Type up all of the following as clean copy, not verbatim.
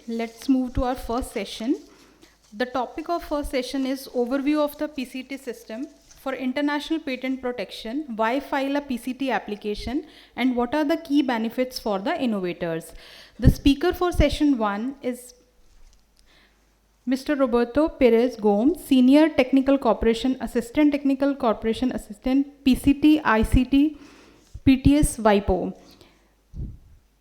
let's move to our first session. The topic of first session is overview of the PCT system for international patent protection, why file a PCT application, and what are the key benefits for the innovators. The speaker for session 1 is Mr. Roberto Perez Gomes, Senior Technical Corporation Assistant, Technical Corporation Assistant, PCT, ICT, PTS, WIPO.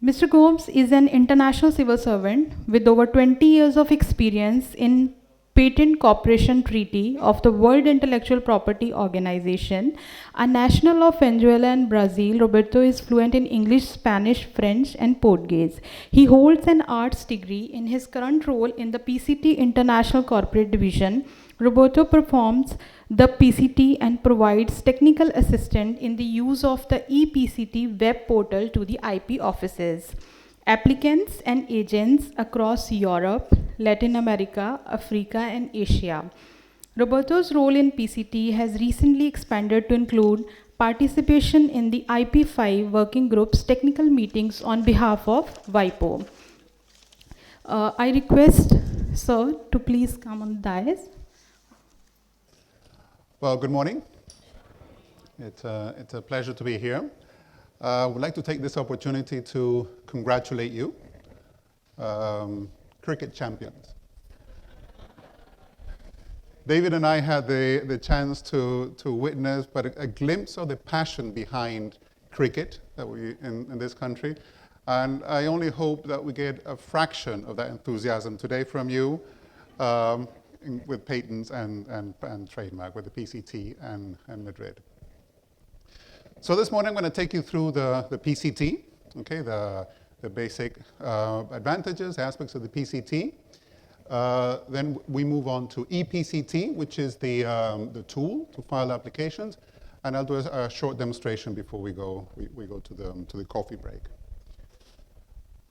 Mr. Gomes is an international civil servant with over 20 years of experience in Patent Cooperation Treaty of the World Intellectual Property Organization. A national of Venezuela and Brazil, Roberto is fluent in English, Spanish, French, and Portuguese. He holds an arts degree. In his current role in the PCT International Corporate Division, Roberto performs the PCT and provides technical assistance in the use of the ePCT web portal to the IP offices, applicants and agents across Europe, Latin America, Africa, and Asia. Roberto's role in PCT has recently expanded to include participation in the IP5 working group's technical meetings on behalf of WIPO. I request Sir to please come on the dais. Well, good morning. It's a pleasure to be here. I would like to take this opportunity to congratulate you, cricket champions. David and I had the chance to witness but a glimpse of the passion behind cricket that in this country. And I only hope that we get a fraction of that enthusiasm today from you with patents and trademark, with the PCT and Madrid. So this morning I'm going to take you through the PCT, okay, the basic advantages, aspects of the PCT. Then we move on to ePCT, which is the tool to file applications, and I'll do a short demonstration before we go to the coffee break.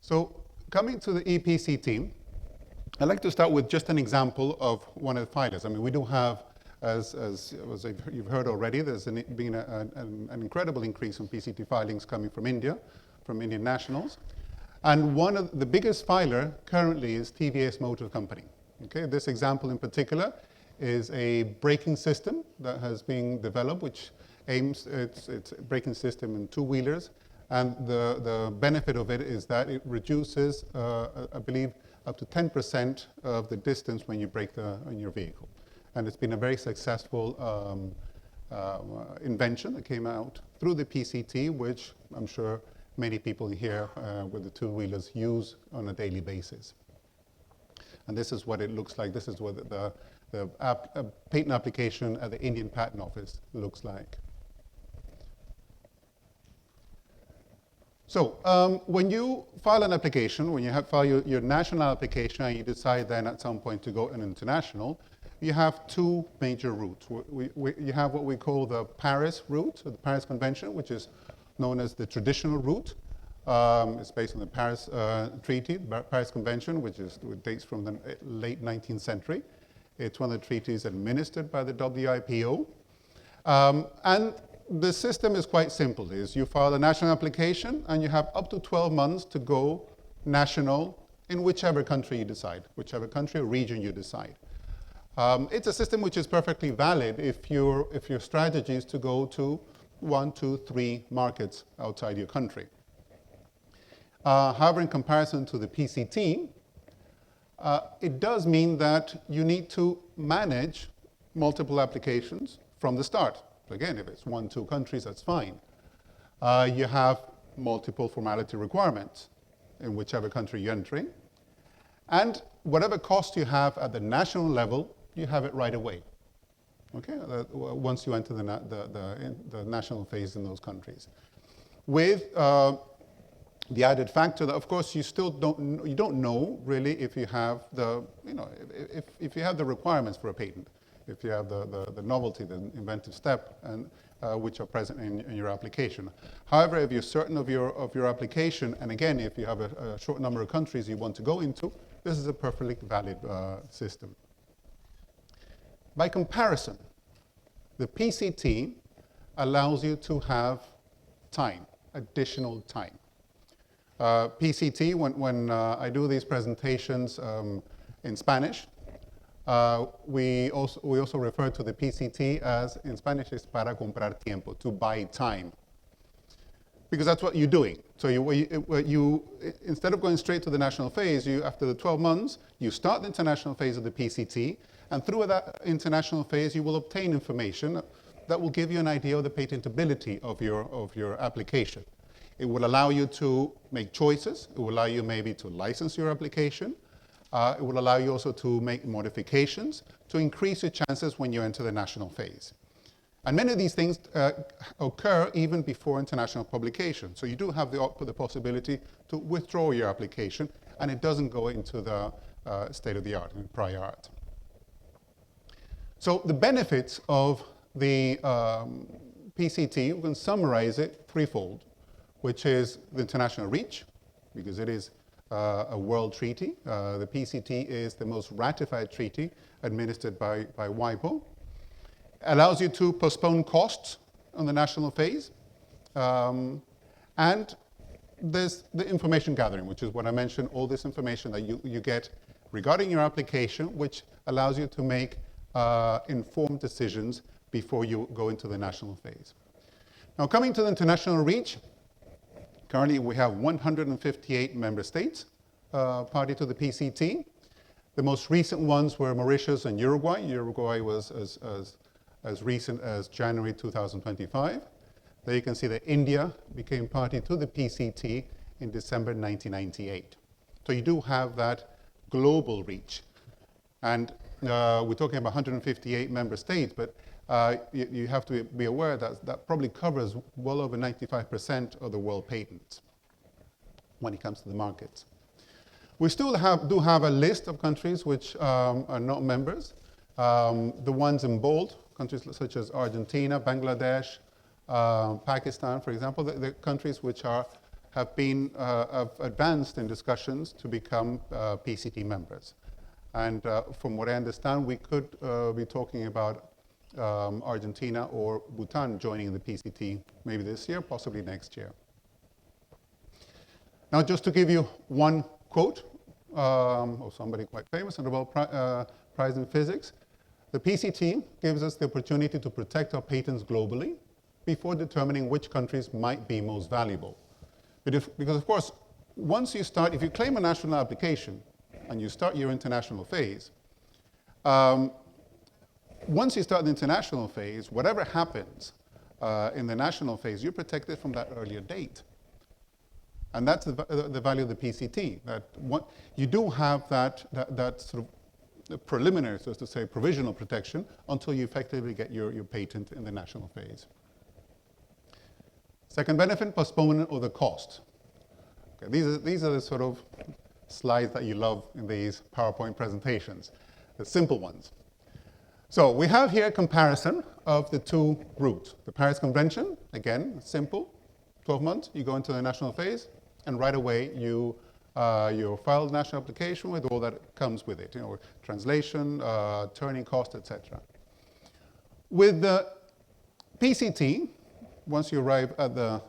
So coming to the ePCT, I'd like to start with just an example of one of the filers. I mean, we do have, as you've heard already, there's been an incredible increase in PCT filings coming from India, from Indian nationals. And one of the biggest filer currently is TVS Motor Company. Okay, this example in particular is a braking system that has been developed, which aims, it's a braking system in two-wheelers. And the benefit of it is that it reduces, I believe, up to 10% of the distance when you brake on your vehicle. And it's been a very successful invention that came out through the PCT, which I'm sure many people here with the two-wheelers use on a daily basis. And this is what it looks like. This is what the patent application at the Indian Patent Office looks like. So when you file an application, when you file your national application and you decide then at some point to go an international, you have two major routes. You have what we call the Paris route, or the Paris Convention, which is known as the traditional route. It's based on the Paris Treaty, Paris Convention, which dates from the late 19th century. It's one of the treaties administered by the WIPO. And the system is quite simple. You file a national application and you have up to 12 months to go national in whichever country you decide, whichever country or region you decide. It's a system which is perfectly valid if your strategy is to go to 1, 2, 3 markets outside your country. However, in comparison to the PCT, it does mean that you need to manage multiple applications from the start. Again, if it's 1, 2 countries, that's fine. You have multiple formality requirements in whichever country you're entering. And whatever cost you have at the national level, you have it right away. Okay, once you enter the national phase in those countries. With the added factor that, of course, you still don't know really if you have if you have the requirements for a patent, if you have the novelty, the inventive step, and which are present in your application. However, if you're certain of your application, and again, if you have a short number of countries you want to go into, this is a perfectly valid system. By comparison, the PCT allows you to have time, additional time. PCT, when I do these presentations in Spanish, we also refer to the PCT as, in Spanish, es para comprar tiempo, to buy time. Because that's what you're doing. So you instead of going straight to the national phase, after the 12 months, you start the international phase of the PCT, and through that international phase, you will obtain information that will give you an idea of the patentability of your application. It will allow you to make choices. It will allow you maybe to license your application. It will allow you also to make modifications to increase your chances when you enter the national phase. And many of these things occur even before international publication. So you do have the possibility to withdraw your application, and it doesn't go into the state of the art, in prior art. So the benefits of the PCT, we can summarize it threefold, which is the international reach, because it is a world treaty. The PCT is the most ratified treaty administered by WIPO. Allows you to postpone costs on the national phase. And there's the information gathering, which is what I mentioned, all this information that you get regarding your application, which allows you to make informed decisions before you go into the national phase. Now, coming to the international reach, currently we have 158 member states party to the PCT. The most recent ones were Mauritius and Uruguay. Uruguay was as recent as January 2025. There you can see that India became party to the PCT in December 1998. So you do have that global reach. And we're talking about 158 member states, but you have to be aware that probably covers well over 95% of the world patents when it comes to the markets. We still do have a list of countries which are not members. The ones in bold, countries such as Argentina, Bangladesh, Pakistan, for example, the countries which have advanced in discussions to become PCT members. And from what I understand, we could be talking about Argentina or Bhutan joining the PCT maybe this year, possibly next year. Now, just to give you one quote of somebody quite famous, a Nobel Prize in Physics, the PCT gives us the opportunity to protect our patents globally before determining which countries might be most valuable. Because of course, once you start, if you claim a national application and you start your international phase, once you start the international phase, whatever happens in the national phase, you're protected from that earlier date. And that's the value of the PCT, that you do have that sort of preliminary, so as to say, provisional protection until you effectively get your patent in the national phase. Second benefit, postponement of the cost. Okay, these are the sort of slides that you love in these PowerPoint presentations, the simple ones. So we have here a comparison of the two routes. The Paris Convention, again, simple, 12 months, you go into the national phase, and right away you file the national application with all that comes with it, translation, turning cost, etc. With the PCT, once you arrive at the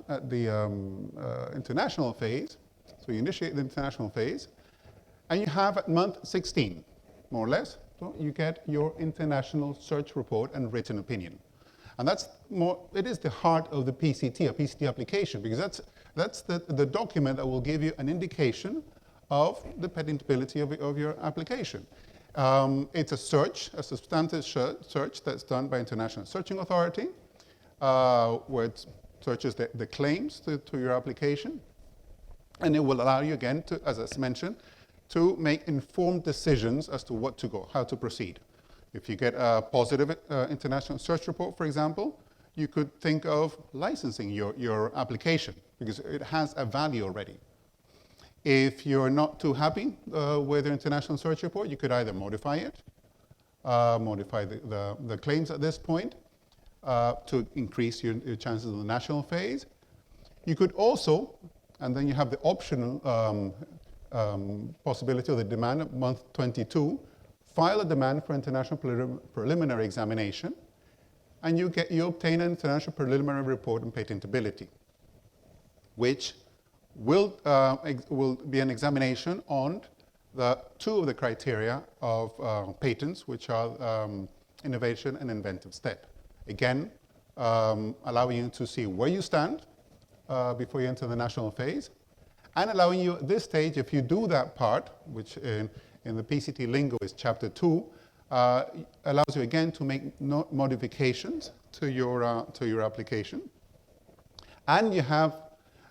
international phase, so you initiate the international phase, and you have at month 16, more or less, so you get your international search report and written opinion. And it is the heart of the PCT, a PCT application, because that's the document that will give you an indication of the patentability of your application. It's a substantive search that's done by International Searching Authority, where it searches the claims to your application. And it will allow you, again, as I mentioned, to make informed decisions as to what to go, how to proceed. If you get a positive international search report, for example, you could think of licensing your application because it has a value already. If you're not too happy with the international search report, you could either modify it, modify the claims at this point to increase your chances of the national phase. You could also, and then you have the optional possibility of the demand at month 22, file a demand for international preliminary examination, and you obtain an international preliminary report on patentability, which will be an examination on the two of the criteria of patents, which are innovation and inventive step. Again, allowing you to see where you stand before you enter the national phase, and allowing you at this stage, if you do that part, which in the PCT lingo is chapter 2, allows you again to make modifications to your application. And you have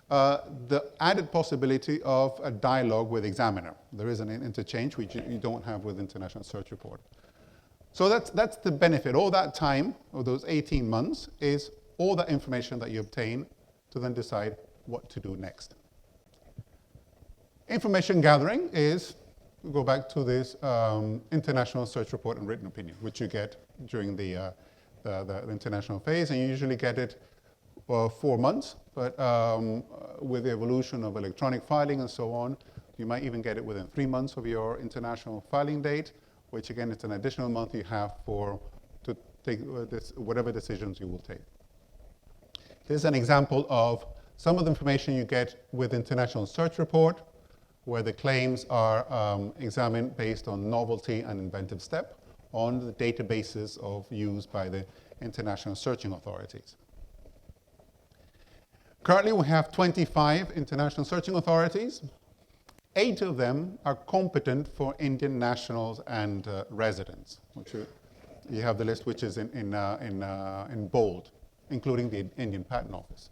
the added possibility of a dialogue with examiner. There is an interchange which you don't have with International Search Report. So that's the benefit. All that time, of those 18 months, is all that information that you obtain to then decide what to do next. Information gathering is, we go back to this International Search Report and Written Opinion, which you get during the international phase, and you usually get it 4 months, but with the evolution of electronic filing and so on, you might even get it within 3 months of your international filing date, which again is an additional month you have to take whatever decisions you will take. Here's an example of some of the information you get with International Search Report, where the claims are examined based on novelty and inventive step on the databases used by the international searching authorities. Currently, we have 25 international searching authorities. 8 of them are competent for Indian nationals and residents. You have the list which is in bold, including the Indian Patent Office.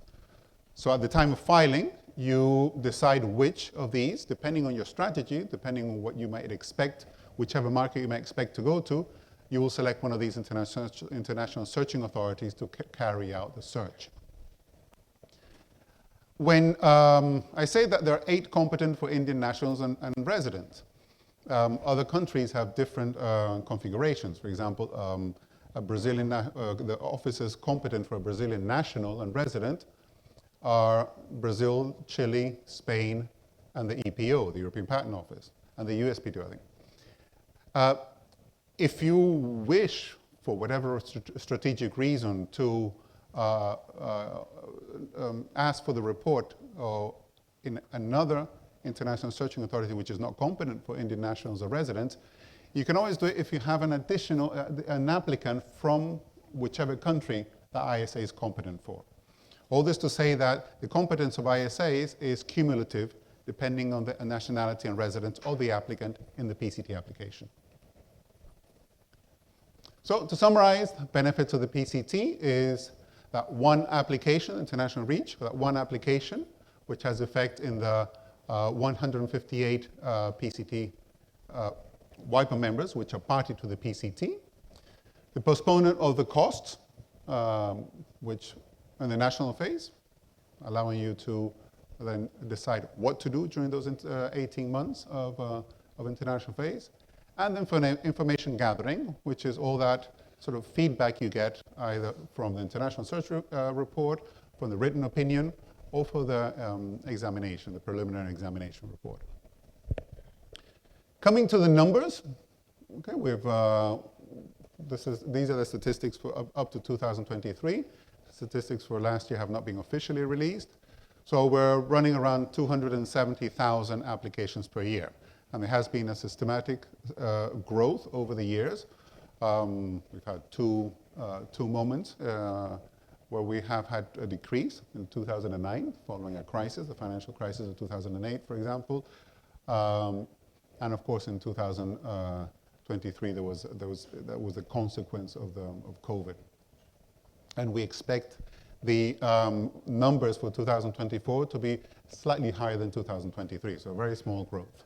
So at the time of filing, you decide which of these, depending on your strategy, depending on what you might expect, whichever market you might expect to go to, you will select one of these international searching authorities to carry out the search. When I say that there are 8 competent for Indian nationals and residents, other countries have different configurations. For example, the officers competent for a Brazilian national and resident are Brazil, Chile, Spain, and the EPO, the European Patent Office, and the USPTO, I think. If you wish, for whatever strategic reason, to ask for the report in another international searching authority which is not competent for Indian nationals or residents, you can always do it if you have an additional, an applicant from whichever country the ISA is competent for. All this to say that the competence of ISAs is cumulative depending on the nationality and residence of the applicant in the PCT application. So to summarize, benefits of the PCT is that one application, international reach, that one application, which has effect in the 158 PCT WIPO members, which are party to the PCT. The postponement of the costs, which in the national phase, allowing you to then decide what to do during those 18 months of international phase. And then for information gathering, which is all that sort of feedback you get either from the international search report, from the written opinion, or for the examination, the preliminary examination report. Coming to the numbers, okay, these are the statistics for up to 2023. Statistics for last year have not been officially released. So we're running around 270,000 applications per year. And there has been a systematic growth over the years. We've had two moments where we have had a decrease in 2009 following a crisis, the financial crisis of 2008, for example. And of course, in 2023, that was a consequence of COVID. And we expect the numbers for 2024 to be slightly higher than 2023, so a very small growth.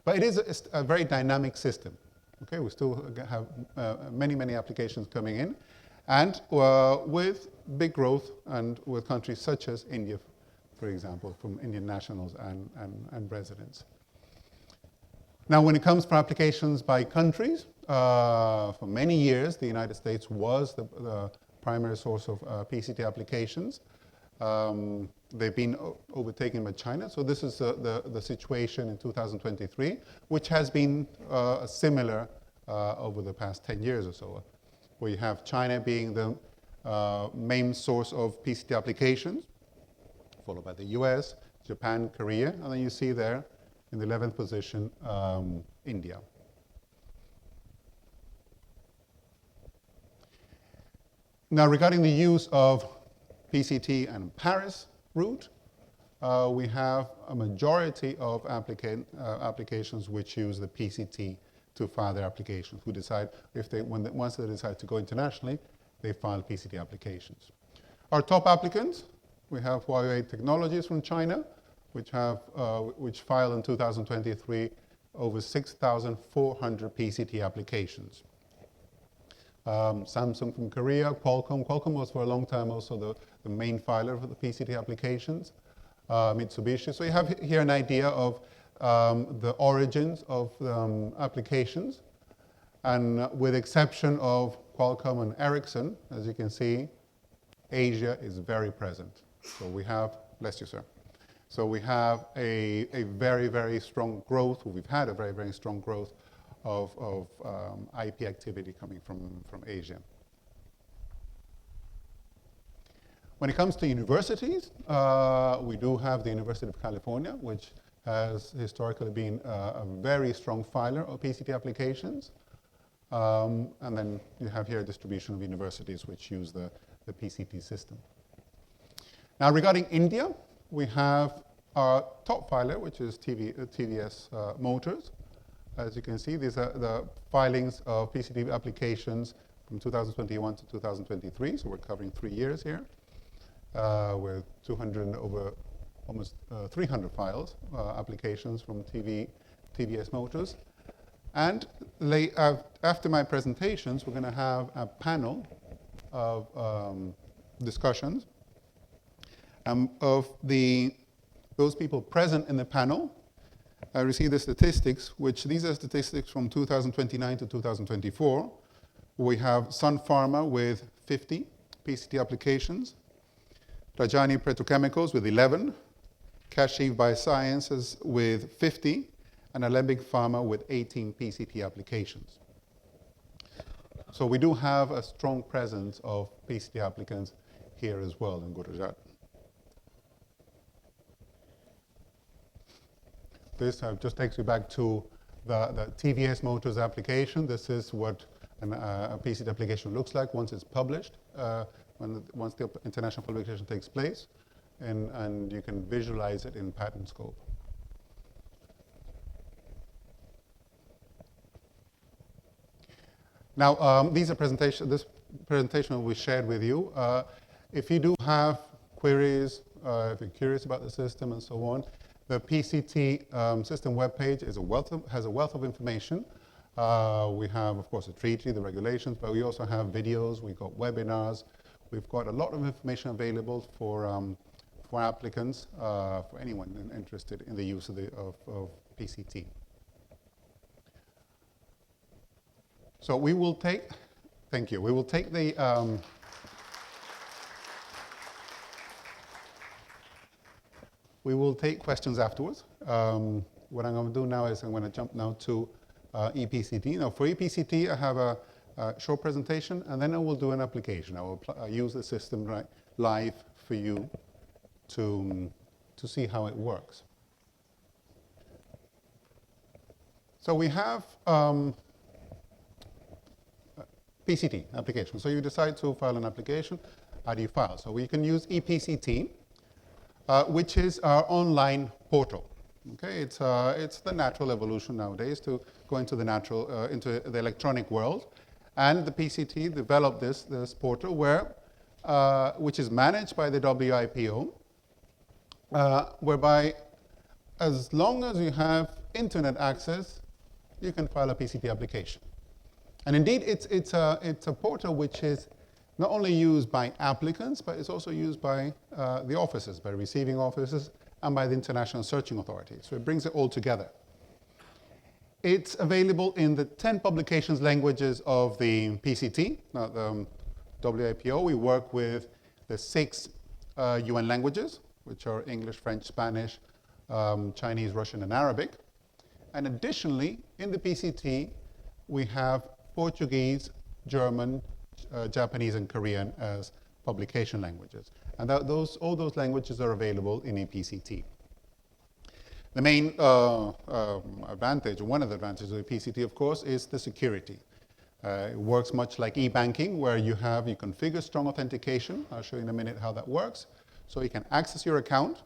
But it is a very dynamic system. Okay, we still have many, many applications coming in, and with big growth, and with countries such as India, for example, from Indian nationals and residents. Now, when it comes for applications by countries, for many years, the United States was the primary source of PCT applications. They've been overtaken by China, so this is the situation in 2023, which has been similar over the past 10 years or so, where you have China being the main source of PCT applications, followed by the US, Japan, Korea, and then you see there in the 11th position, India. Now, regarding the use of PCT and Perez route, we have a majority of applications which use the PCT to file their applications, who decide once they decide to go internationally, they file PCT applications. Our top applicants, we have Huawei Technologies from China, which filed in 2023 over 6,400 PCT applications. Samsung from Korea, Qualcomm. Qualcomm was for a long time also the main filer for the PCT applications. Mitsubishi. So you have here an idea of the origins of applications. And with exception of Qualcomm and Ericsson, as you can see, Asia is very present. So we have, bless you, sir. So we have a very, very strong growth. We've had a very, very strong growth of IP activity coming from Asia. When it comes to universities, we do have the University of California, which has historically been a very strong filer of PCT applications. And then you have here a distribution of universities which use the PCT system. Now, regarding India, we have our top filer, which is TVS Motors. As you can see, these are the filings of PCT applications from 2021 to 2023, so we're covering 3 years here, with almost 300 files, applications from TVS Motors. And after my presentations, we're going to have a panel of discussions of those people present in the panel. I received the statistics, these are statistics from 2029 to 2024. We have Sun Pharma with 50 PCT applications, Rajani Petrochemicals with 11, Kashiv Biosciences with 50, and Alembic Pharma with 18 PCT applications. So we do have a strong presence of PCT applicants here as well in Gujarat. This just takes you back to the TVS Motors application. This is what a PCT application looks like once it's published, once the international publication takes place, and you can visualize it in patent scope. Now, this presentation will be shared with you. If you do have queries, if you're curious about the system and so on, the PCT system webpage has a wealth of information. We have, of course, a treaty, the regulations, but we also have videos, we've got webinars, we've got a lot of information available for applicants, for anyone interested in the use of PCT. So we will take, thank you, we will take the, we will take questions afterwards. What I'm going to do now is I'm going to jump now to ePCT. Now for ePCT, I have a short presentation, and then I will do an application. I will use the system live for you to see how it works. So we have PCT application. So you decide to file an application. How do you file? So we can use ePCT, which is our online portal. Okay, it's the natural evolution nowadays to go into the into the electronic world, and the PCT developed this portal which is managed by the WIPO, whereby as long as you have internet access, you can file a PCT application. And indeed, it's a portal which is not only used by applicants, but it's also used by the offices, by receiving offices, and by the international searching authority. So it brings it all together. It's available in the 10 publications languages of the PCT. Now, the WIPO, we work with the 6 UN languages, which are English, French, Spanish, Chinese, Russian, and Arabic. And additionally, in the PCT, we have Portuguese, German, Japanese, and Korean as publication languages. And all those languages are available in ePCT. The main advantage, or one of the advantages of ePCT, of course, is the security. It works much like e-banking, where you configure strong authentication. I'll show you in a minute how that works. So you can access your account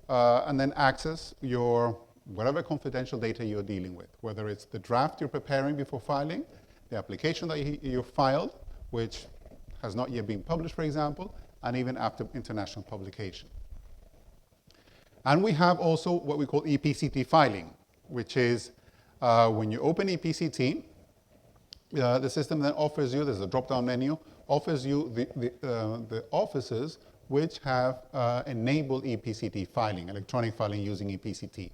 and then access your whatever confidential data you're dealing with, whether it's the draft you're preparing before filing, the application that you filed, which has not yet been published, for example, and even after international publication. And we have also what we call ePCT filing, which is when you open ePCT, the system then offers you, there's a drop-down menu, offers you the offices which have enabled ePCT filing, electronic filing using ePCT.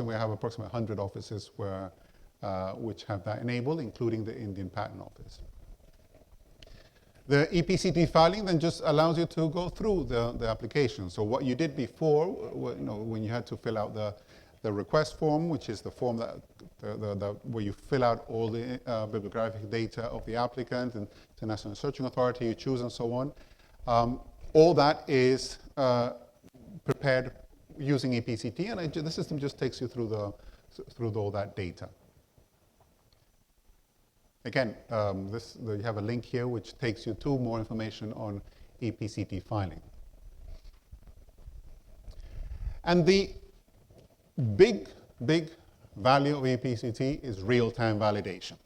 We have approximately 100 offices which have that enabled, including the Indian Patent Office. The ePCT filing then just allows you to go through the application. So what you did before, when you had to fill out the request form, which is the form where you fill out all the bibliographic data of the applicant and International Searching Authority you choose and so on, all that is prepared using ePCT, and the system just takes you through all that data. Again, you have a link here which takes you to more information on ePCT filing. And the big value of ePCT is real-time validation.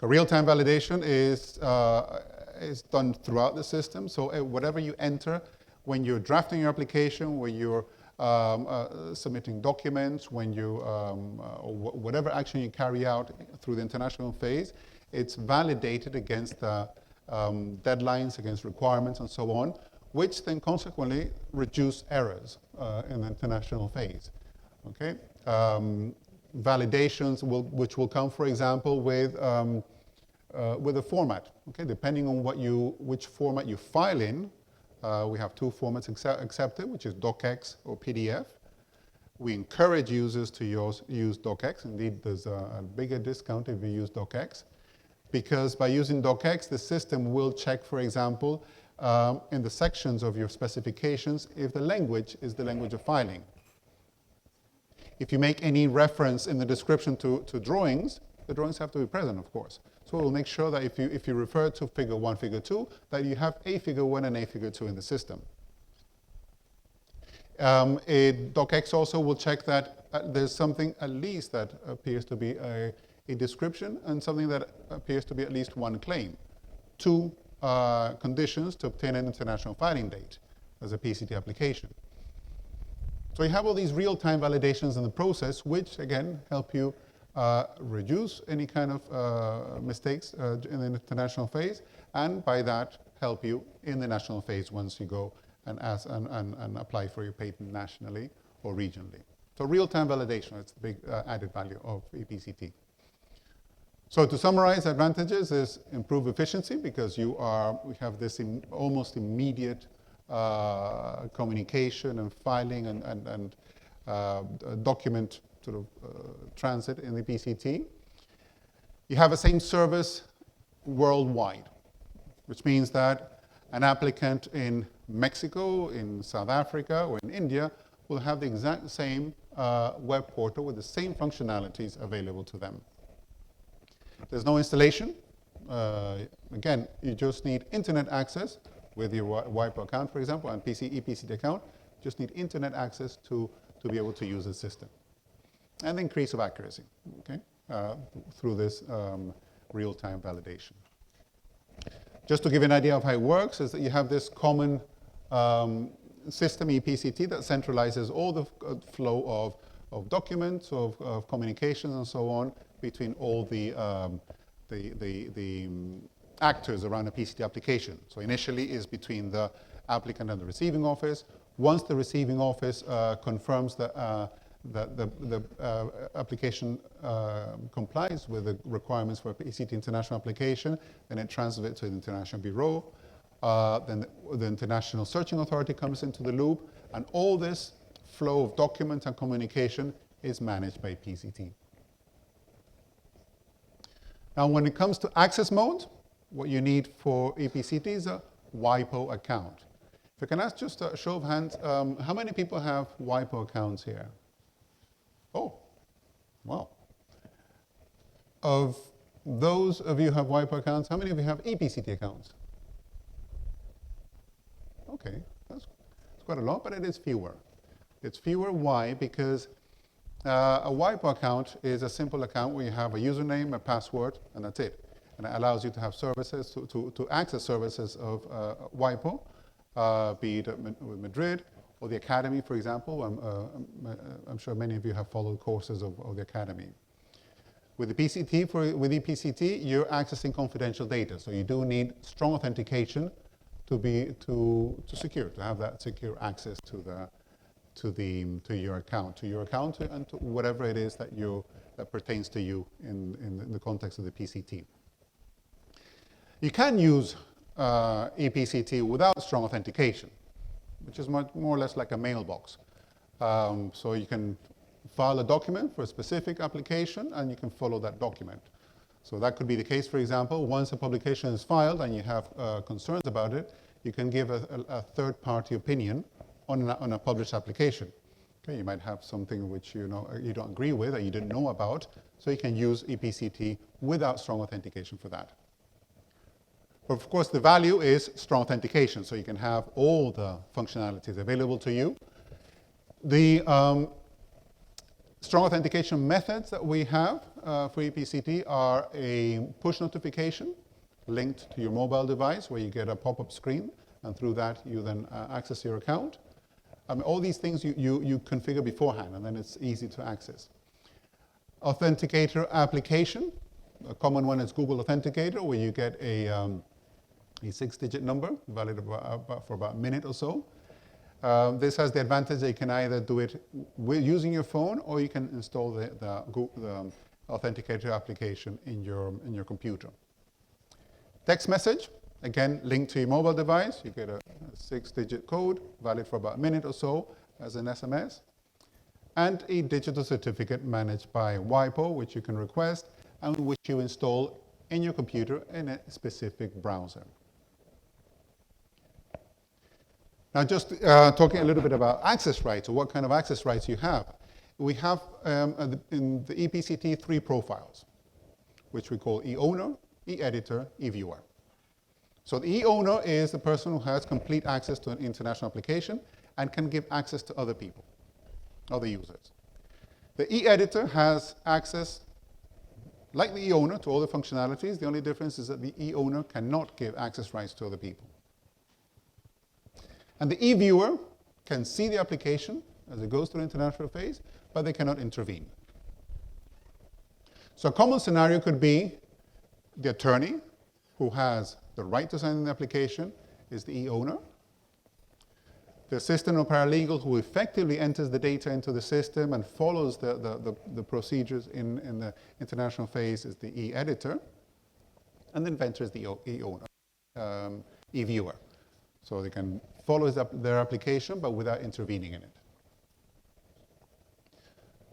Real-time validation is done throughout the system, so whatever you enter, when you're drafting your application, when you're submitting documents, when you, or whatever action you carry out through the international phase, it's validated against deadlines, against requirements, and so on, which then consequently reduce errors in the international phase. Okay, validations which will come, for example, with a format. Okay, depending on which format you file in, we have two formats accepted, which is docx or PDF. We encourage users to use docx. Indeed, there's a bigger discount if you use docx, because by using docx, the system will check, for example, in the sections of your specifications if the language is the language of filing. If you make any reference in the description to drawings, the drawings have to be present, of course. So we'll make sure that if you refer to figure 1, figure 2, that you have a figure 1 and a figure 2 in the system. docx also will check that there's something at least that appears to be a description and something that appears to be at least one claim. Two conditions to obtain an international filing date as a PCT application. So you have all these real-time validations in the process, which again help you reduce any kind of mistakes in the international phase, and by that help you in the national phase once you go and apply for your patent nationally or regionally. So real-time validation, it's the big added value of ePCT. So to summarize, advantages is improved efficiency because we have this almost immediate communication and filing and document sort of transit in the PCT. You have the same service worldwide, which means that an applicant in Mexico, in South Africa, or in India will have the exact same web portal with the same functionalities available to them. There's no installation. Again, you just need internet access with your WIPO account, for example, and ePCT account. You just need internet access to be able to use the system. And the increase of accuracy, okay, through this real-time validation. Just to give you an idea of how it works, is that you have this common system, ePCT, that centralizes all the flow of documents, of communications, and so on, between all the actors around a PCT application. So initially is between the applicant and the receiving office. Once the receiving office confirms that the application complies with the requirements for a PCT international application, then it transfers it to the international bureau. Then the International Searching Authority comes into the loop, and all this flow of documents and communication is managed by PCT. Now, when it comes to access mode, what you need for ePCT is a WIPO account. If I can ask just a show of hands, how many people have WIPO accounts here? Oh, wow. Of those of you who have WIPO accounts, how many of you have ePCT accounts? Okay, that's quite a lot, but it is fewer. It's fewer. Why? Because a WIPO account is a simple account where you have a username, a password, and that's it. And it allows you to have services, to access services of WIPO, be it with Madrid or the Academy, for example. I'm sure many of you have followed courses of the Academy. With the PCT, with ePCT, you're accessing confidential data, so you do need strong authentication to have that secure access to your account, and to whatever it is that pertains to you in the context of the PCT. You can use ePCT without strong authentication, which is more or less like a mailbox. So you can file a document for a specific application, and you can follow that document. So that could be the case, for example, once a publication is filed and you have concerns about it, you can give a third-party opinion on a published application. Okay, you might have something which you don't agree with, or you didn't know about, so you can use ePCT without strong authentication for that. But of course, the value is strong authentication, so you can have all the functionalities available to you. The strong authentication methods that we have for ePCT are a push notification linked to your mobile device, where you get a pop-up screen, and through that you then access your account. All these things you configure beforehand, and then it's easy to access. Authenticator application, a common one is Google Authenticator, where you get a 6-digit number, valid for about a minute or so. This has the advantage that you can either do it using your phone, or you can install the Authenticator application in your computer. Text message, again, linked to your mobile device. You get a 6-digit code, valid for about a minute or so as an SMS. And a digital certificate managed by WIPO, which you can request, and which you install in your computer in a specific browser. Now, just talking a little bit about access rights, or what kind of access rights you have. We have, in the ePCT, 3 profiles, which we call eOwner, eEditor, eViewer. So the eOwner is the person who has complete access to an international application and can give access to other people, other users. The eEditor has access, like the eOwner, to all the functionalities. The only difference is that the eOwner cannot give access rights to other people. And the eViewer can see the application as it goes through the international phase, but they cannot intervene. So a common scenario could be the attorney, who has the right to sign the application, is the eOwner. The assistant or paralegal, who effectively enters the data into the system and follows the procedures in the international phase, is the eEditor. And the inventor is the eOwner, eViewer. So they can follow their application, but without intervening in it.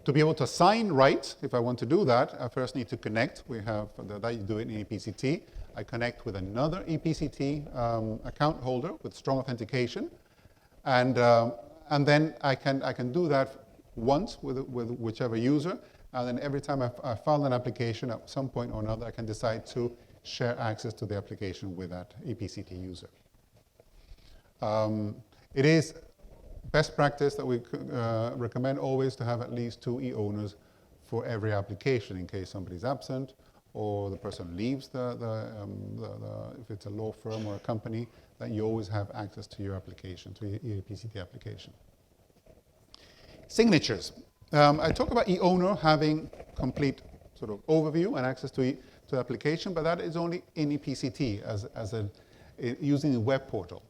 To be able to assign rights, if I want to do that, I first need to connect. We have that you do it in ePCT. I connect with another ePCT account holder with strong authentication, and then I can do that once with whichever user, and then every time I file an application, at some point or another, I can decide to share access to the application with that ePCT user. It is best practice that we recommend always to have at least 2 eOwners for every application, in case somebody's absent or the person leaves if it's a law firm or a company, that you always have access to your application, to your ePCT application. Signatures. I talk about eOwner having complete sort of overview and access to the application, but that is only in ePCT using the web portal.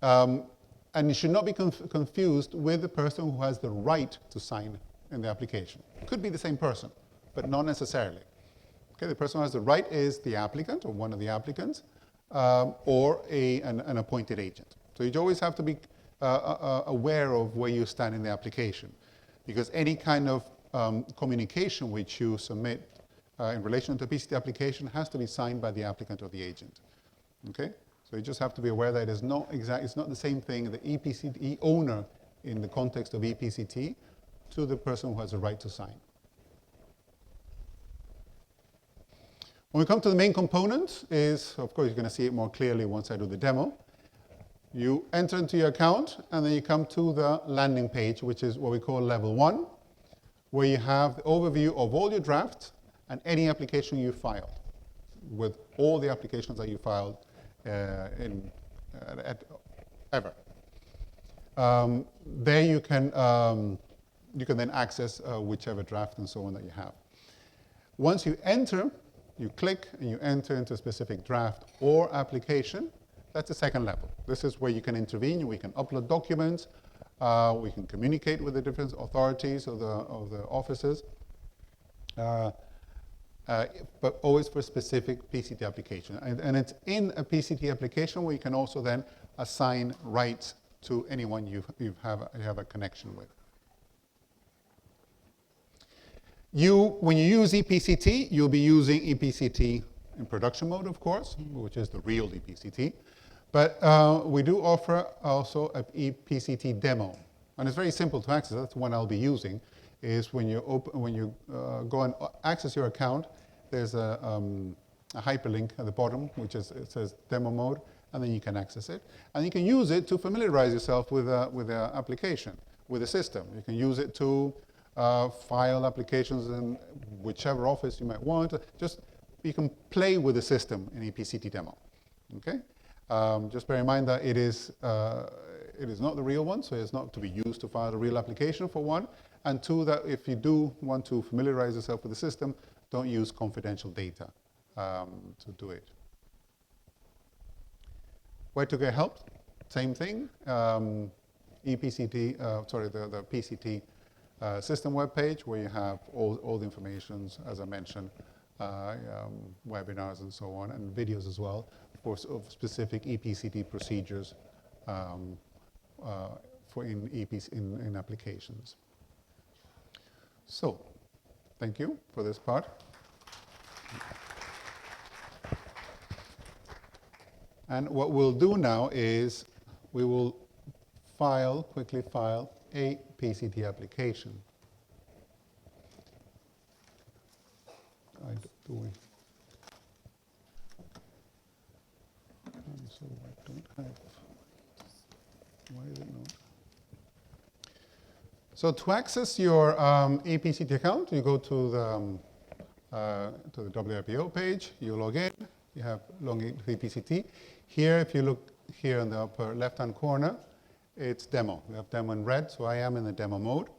And it should not be confused with the person who has the right to sign in the application. It could be the same person, but not necessarily. Okay, the person who has the right is the applicant, or one of the applicants, or an appointed agent. So you always have to be aware of where you stand in the application, because any kind of communication which you submit in relation to a PCT application has to be signed by the applicant or the agent. Okay? So you just have to be aware that it's not the same thing. The ePCT eOwner in the context of ePCT to the person who has the right to sign. When we come to the main component is, of course, you're going to see it more clearly once I do the demo. You enter into your account, and then you come to the landing page, which is what we call level 1, where you have the overview of all your drafts and any application you filed, with all the applications that you filed ever. There you can then access whichever draft and so on that you have. Once you enter, you click and you enter into a specific draft or application. That's the second level. This is where you can intervene. We can upload documents. We can communicate with the different authorities of the offices, but always for a specific PCT application. And it's in a PCT application where you can also then assign rights to anyone you have a connection with. When you use ePCT, you'll be using ePCT in production mode, of course, which is the real ePCT. But we do offer also an ePCT demo. And it's very simple to access. That's the one I'll be using. Is when you go and access your account, there's a hyperlink at the bottom, which it says demo mode, and then you can access it. And you can use it to familiarize yourself with the application, with the system. You can use it to file applications in whichever office you might want. You can play with the system in ePCT demo. Okay? Just bear in mind that it is not the real one, so it's not to be used to file a real application, for one. And two, that if you do want to familiarize yourself with the system, don't use confidential data to do it. Where to get help? Same thing. ePCT, the PCT system webpage, where you have all the information, as I mentioned, webinars and so on, and videos as well, of specific ePCT procedures in applications. So, thank you for this part. And what we'll do now is we will quickly file a PCT application. So I don't have, why is it not? So to access your ePCT account, you go to the WIPO page, you log in, you have login to ePCT. Here, if you look here in the upper left-hand corner, it's demo. We have demo in red, so I am in the demo mode.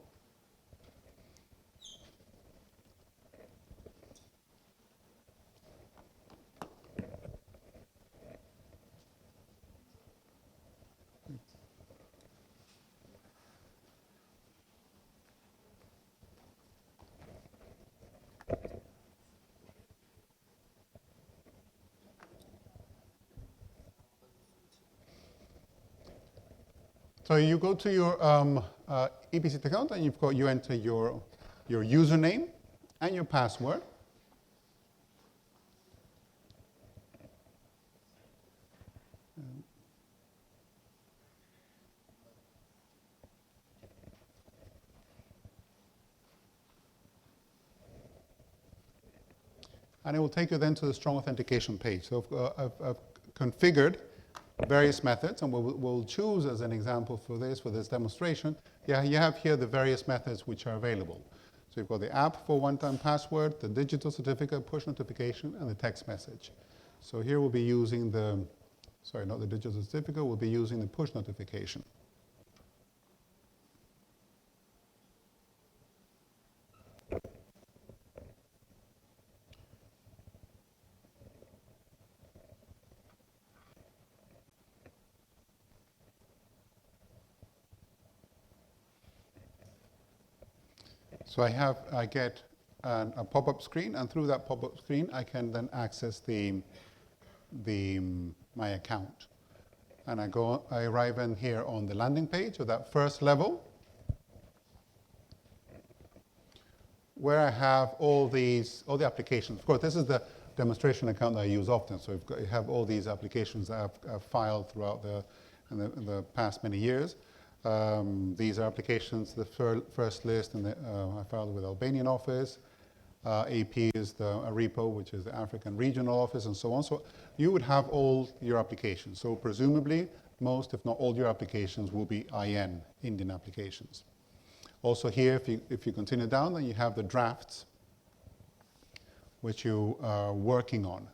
So you go to your ePCT account, and you enter your username and your password. And it will take you then to the strong authentication page. So I've configured various methods, and we'll choose as an example for this demonstration. Yeah, you have here the various methods which are available. So you've got the app for one-time password, the digital certificate, push notification, and the text message. So here we'll be using not the digital certificate, we'll be using the push notification. So I get a pop-up screen, and through that pop-up screen, I can then access my account. And I arrive in here on the landing page of that first level, where I have all the applications. Of course, this is the demonstration account that I use often. So I have all these applications that I've filed throughout in the past many years. These are applications, the first list, and I filed with Albanian office. AP is the RIPO, which is the African Regional Office, and so on. So you would have all your applications. So presumably, most, if not all your applications will be IN, Indian applications. Also here, if you continue down, then you have the drafts, which you are working on.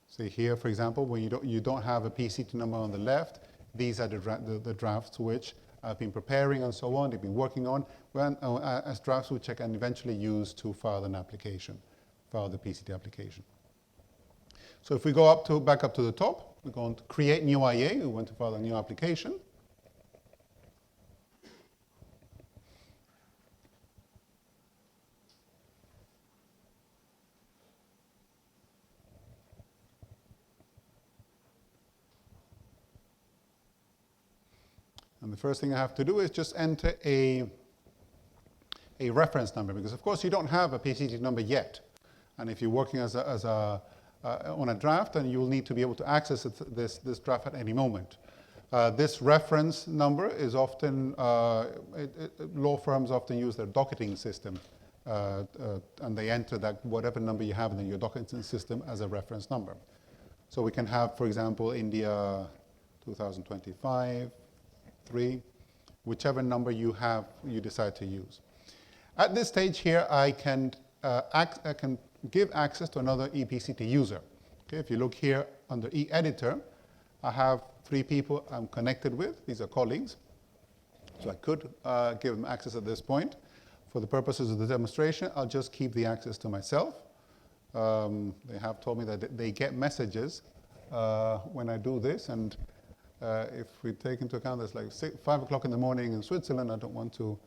See here, for example, when you don't have a PCT number on the left, these are the drafts which I've been preparing and so on, they've been working on, as drafts which I can eventually use to file an application, file the PCT application. So if we go back up to the top, we're going to create new IA, we want to file a new application. And the first thing I have to do is just enter a reference number, because of course you don't have a PCT number yet. And if you're working on a draft, then you'll need to be able to access this draft at any moment. This reference number is often, law firms often use their docketing system, and they enter that whatever number you have in your docketing system as a reference number. So we can have, for example, India 2025, 3, whichever number you decide to use. At this stage here, I can give access to another ePCT user. Okay, if you look here under eEditor, I have 3 people I'm connected with. These are colleagues. So I could give them access at this point. For the purposes of the demonstration, I'll just keep the access to myself. They have told me that they get messages when I do this, and if we take into account there's like 5 o'clock in the morning in Switzerland, I don't want to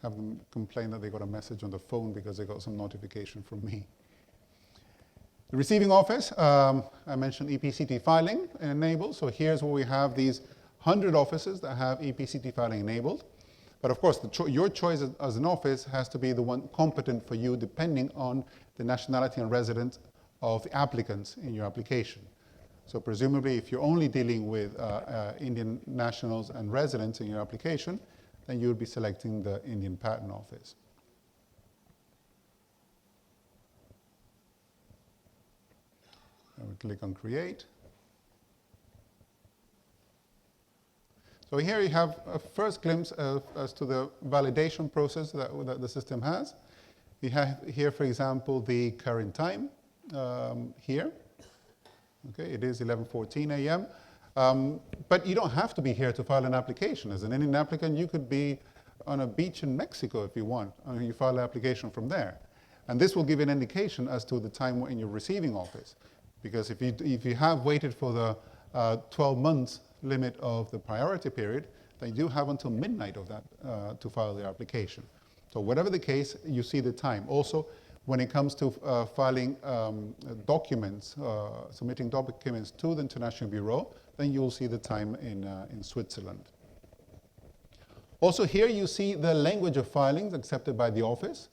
have them complain that they got a message on the phone because they got some notification from me. The receiving office, I mentioned ePCT filing enabled. So here's where we have these 100 offices that have ePCT filing enabled. But of course, your choice as an office has to be the one competent for you depending on the nationality and residence of the applicants in your application. So presumably, if you're only dealing with Indian nationals and residents in your application, then you would be selecting the Indian Patent Office. And we click on Create. So here you have a first glimpse as to the validation process that the system has. We have here, for example, the current time here. Okay, it is 11:14 a.m. But you don't have to be here to file an application. As an Indian applicant, you could be on a beach in Mexico if you want, and you file an application from there. And this will give an indication as to the time in your receiving office. Because if you have waited for the 12 months limit of the priority period, then you do have until midnight of that to file the application. So whatever the case, you see the time. Also, when it comes to filing documents, submitting documents to the International Bureau, then you'll see the time in Switzerland. Also here you see the language of filings accepted by the office.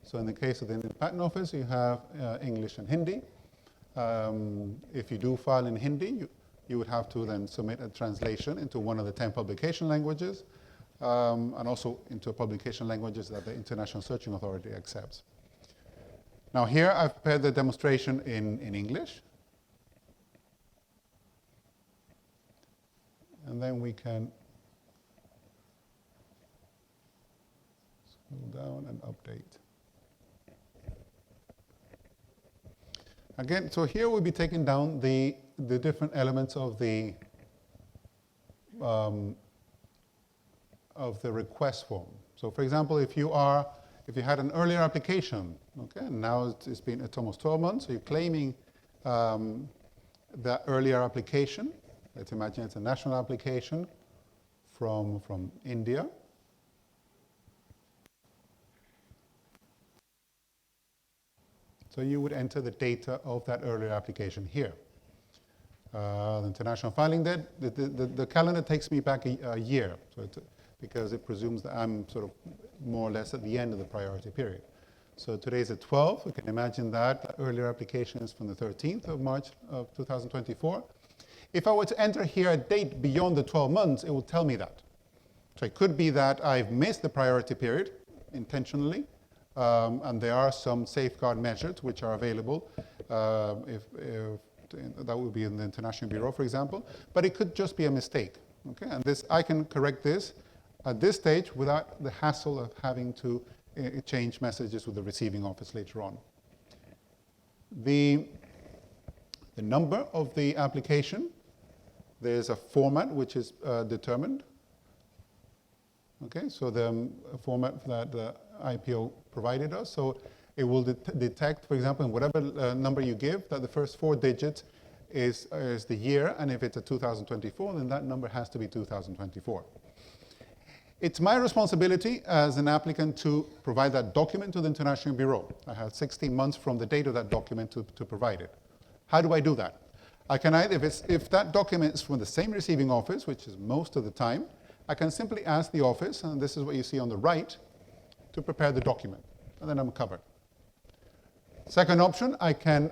So in the case of the Indian Patent Office, you have English and Hindi. If you do file in Hindi, you would have to then submit a translation into one of the 10 publication languages, and also into publication languages that the International Searching Authority accepts. Now here I've prepared the demonstration in English. And then we can scroll down and update. Again, so here we'll be taking down the different elements of the request form. So for example, if you had an earlier application, okay, and now it's almost 12 months, so you're claiming that earlier application. Let's imagine it's a national application from India. So you would enter the data of that earlier application here. The international filing date, the calendar takes me back a year, so because it presumes that I'm sort of more or less at the end of the priority period. So today is the 12th. We can imagine that. The earlier application is from the 13th of March of 2024. If I were to enter here a date beyond the 12 months, it will tell me that. So it could be that I've missed the priority period intentionally, and there are some safeguard measures which are available if that would be in the International Bureau, for example, but it could just be a mistake. Okay? And this, I can correct this at this stage without the hassle of having to change messages with the receiving office later on. The number of the application, there's a format which is determined. Okay, so the format that the IPO provided us, so it will detect, for example, in whatever number you give, that the first 4 digits is the year, and if it's a 2024, then that number has to be 2024. It's my responsibility as an applicant to provide that document to the International Bureau. I have 16 months from the date of that document to provide it. How do I do that? I can either, if that document is from the same receiving office, which is most of the time, I can simply ask the office, and this is what you see on the right, to prepare the document, and then I'm covered. Second option, I can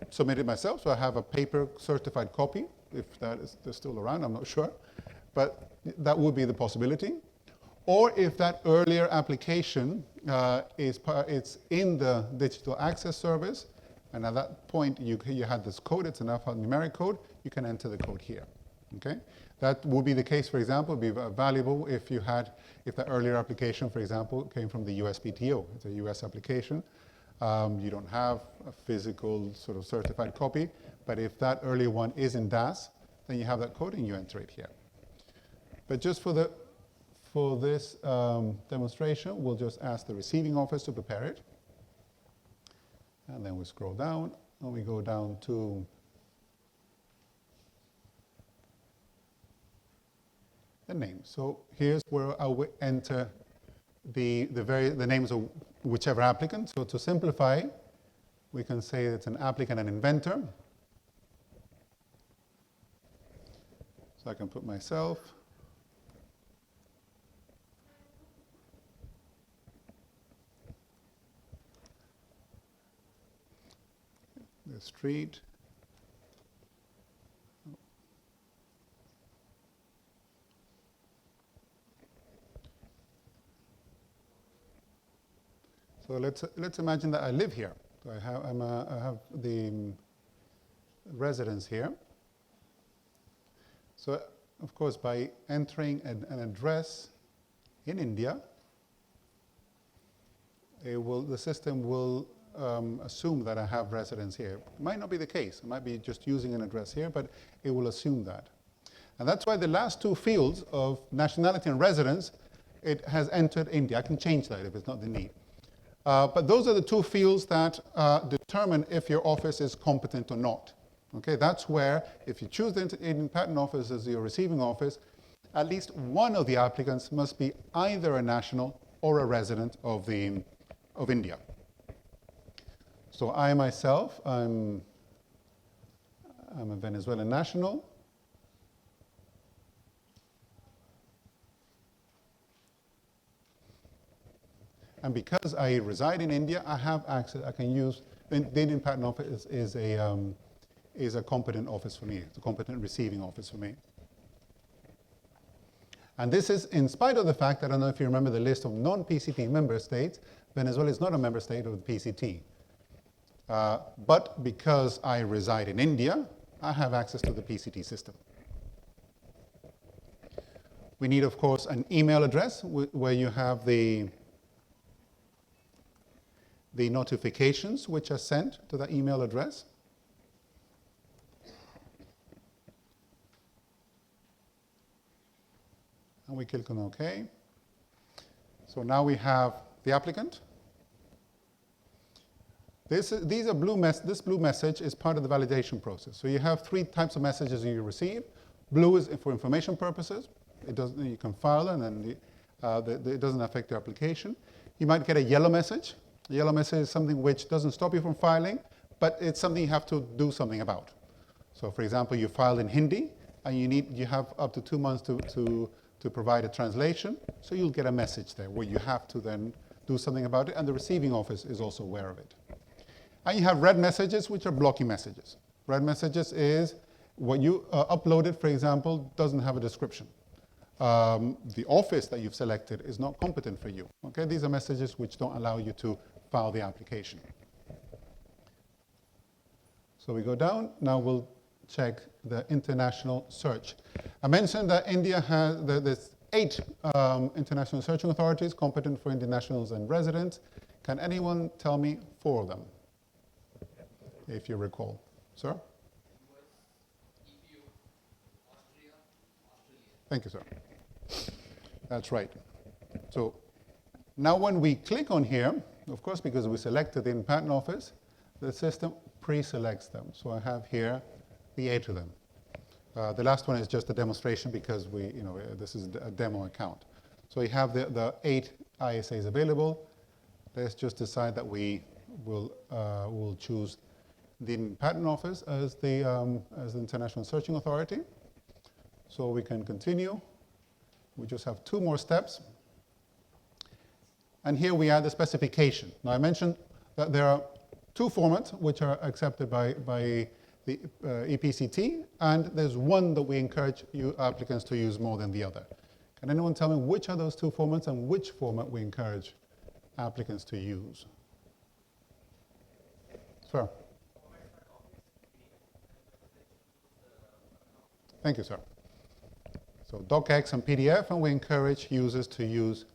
submit it myself, so I have a paper certified copy, if that is still around, I'm not sure, but that would be the possibility. Or if that earlier application it's in the digital access service, and at that point you had this code, it's an alphanumeric code, you can enter the code here. Okay? That would be the case, for example, would be valuable if the earlier application, for example, came from the USPTO. It's a US application. You don't have a physical sort of certified copy, but if that earlier one is in DAS, then you have that code and you enter it here. But just for this demonstration, we'll just ask the receiving office to prepare it. And then we scroll down, and we go down to the name. So here's where I will enter the names of whichever applicant. So to simplify, we can say it's an applicant and inventor. So I can put myself. The street. So let's imagine that I live here. So I have the residence here. So of course, by entering an address in India, the system will assume that I have residence here. It might not be the case. It might be just using an address here, but it will assume that. And that's why the last 2 fields of nationality and residence, it has entered India. I can change that if it's not the need. But those are the 2 fields that determine if your office is competent or not. Okay, that's where, if you choose the Indian Patent Office as your receiving office, at least one of the applicants must be either a national or a resident of India. So I myself, I'm a Venezuelan national. And because I reside in India, I have access. I can use the Indian Patent Office is a competent office for me. It's a competent receiving office for me. And this is in spite of the fact that, I don't know if you remember the list of non-PCT member states, Venezuela is not a member state of the PCT. But because I reside in India, I have access to the PCT system. We need, of course, an email address where you have the notifications which are sent to that email address. And we click on OK. So now we have the applicant. This blue message is part of the validation process. So you have 3 types of messages you receive. Blue is for information purposes. You can file and then it doesn't affect your application. You might get a yellow message. A yellow message is something which doesn't stop you from filing, but it's something you have to do something about. So for example, you filed in Hindi and you have up to 2 months to provide a translation. So you'll get a message there where you have to then do something about it, and the receiving office is also aware of it. And you have red messages, which are blocking messages. Red messages is what you uploaded, for example, doesn't have a description. The office that you've selected is not competent for you. Okay, these are messages which don't allow you to file the application. So we go down. Now we'll check the international search. I mentioned that India has, there's 8 international searching authorities competent for Indian nationals and residents. Can anyone tell me 4 of them, if you recall? Sir? Thank you, sir. That's right. So now when we click on here, of course, because we selected in Patent Office, the system pre-selects them. So I have here the 8 of them. The last one is just a demonstration because this is a demo account. So we have the 8 ISAs available. Let's just decide that we will choose the Patent Office as the International Searching Authority. So we can continue. We just have 2 more steps. And here we add the specification. Now I mentioned that there are 2 formats which are accepted by the ePCT, and there's one that we encourage you applicants to use more than the other. Can anyone tell me which are those 2 formats and which format we encourage applicants to use? Sir? Thank you, sir. So docx and PDF, and we encourage users to use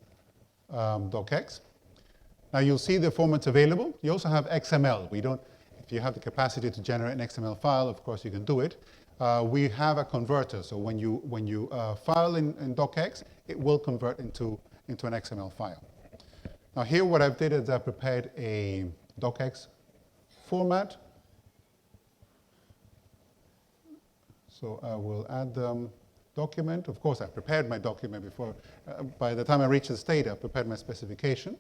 docx. Now you'll see the formats available. You also have XML. If you have the capacity to generate an XML file, of course you can do it. We have a converter, so when you file in docx, it will convert into an XML file. Now here what I've did is I prepared a docx format. So I will add the document. Of course, I prepared my document before. By the time I reach the state, I prepared my specification.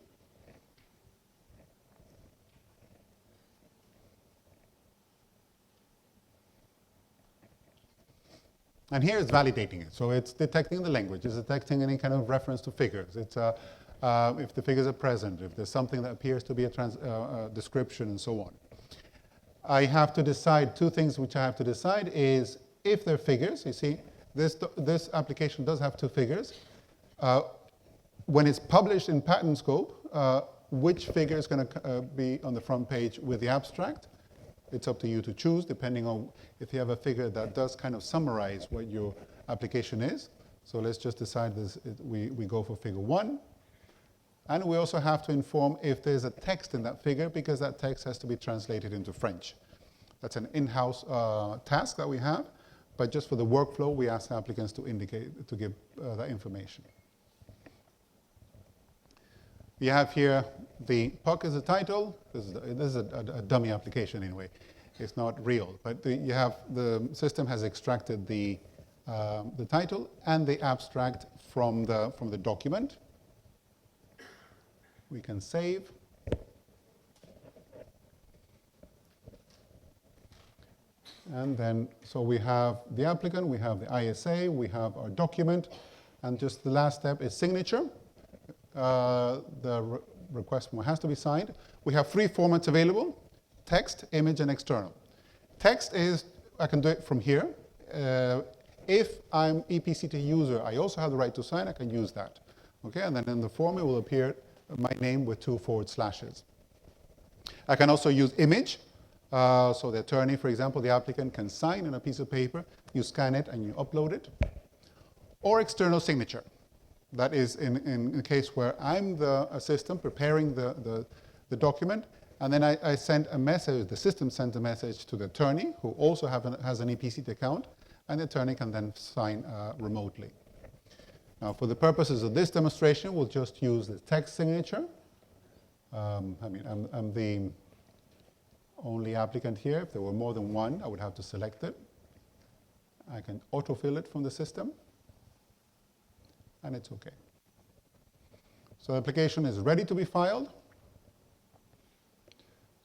And here it's validating it. So it's detecting the language. It's detecting any kind of reference to figures. It's if the figures are present, if there's something that appears to be a description, and so on. I have to decide 2 things which I have to decide is if they're figures. You see, this application does have 2 figures. When it's published in Patent Scope, which figure is going to be on the front page with the abstract? It's up to you to choose, depending on if you have a figure that does kind of summarize what your application is. So let's just decide this. We go for figure 1. And we also have to inform if there's a text in that figure, because that text has to be translated into French. That's an in-house task that we have. But just for the workflow, we ask applicants to give that information. We have here the PUC as a title. This is a dummy application anyway. It's not real. But the system has extracted the title and the abstract from the document. We can save. And then, so we have the applicant, we have the ISA, we have our document, and just the last step is signature. The request form has to be signed. We have 3 formats available: text, image, and external. Text is, I can do it from here. If I'm ePCT user, I also have the right to sign, I can use that. Okay, and then in the form it will appear my name with 2 forward slashes. I can also use image. So the attorney, for example, the applicant can sign on a piece of paper, you scan it and you upload it. Or external signature. That is in a case where I'm the assistant preparing the document, and then I send a message, the system sends a message to the attorney, who also has an ePCT account, and the attorney can then sign remotely. Now, for the purposes of this demonstration, we'll just use the text signature. I'm the only applicant here. If there were more than 1, I would have to select it. I can autofill it from the system, and it's OK. So the application is ready to be filed.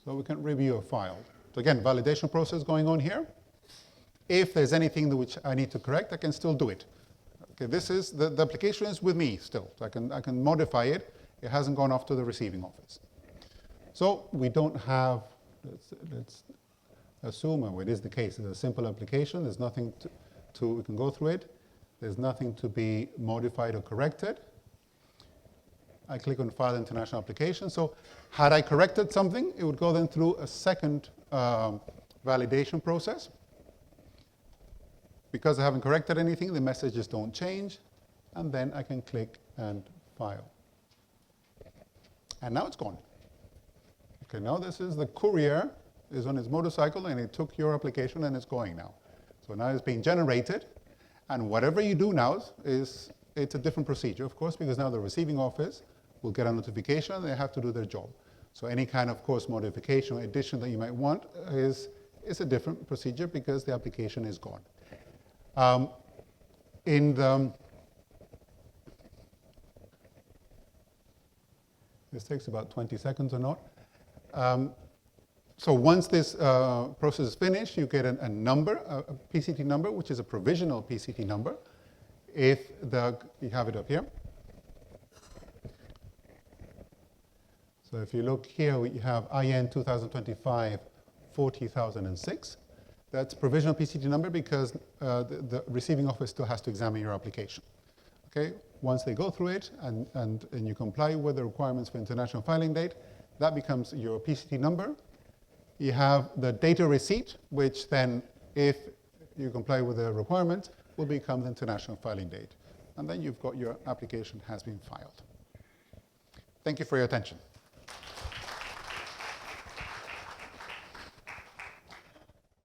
So we can review a file. So again, validation process going on here. If there's anything which I need to correct, I can still do it. Okay, this is the application is with me still. So I can modify it It hasn't gone off to the receiving office. So we don't have, let's assume, and it is the case, it's a simple application. There's nothing we can go through it. There's nothing to be modified or corrected. I click on File International Application. So had I corrected something, it would go then through a second validation process. Because I haven't corrected anything, the messages don't change. And then I can click and file. And now it's gone. Okay, now this is the courier is on his motorcycle and he took your application and it's going now. So now it's being generated. And whatever you do now it's a different procedure, of course, because now the receiving office will get a notification and they have to do their job. So any kind of course modification or addition that you might want is a different procedure because the application is gone. This takes about 20 seconds or not. So once this process is finished, you get a number, a PCT number, which is a provisional PCT number. You have it up here. So if you look here, we have IN 2025 40,006. That's provisional PCT number because the receiving office still has to examine your application. Okay? Once they go through it and you comply with the requirements for international filing date, that becomes your PCT number. You have the data receipt, which then, if you comply with the requirements, will become the international filing date. And then you've got your application has been filed. Thank you for your attention.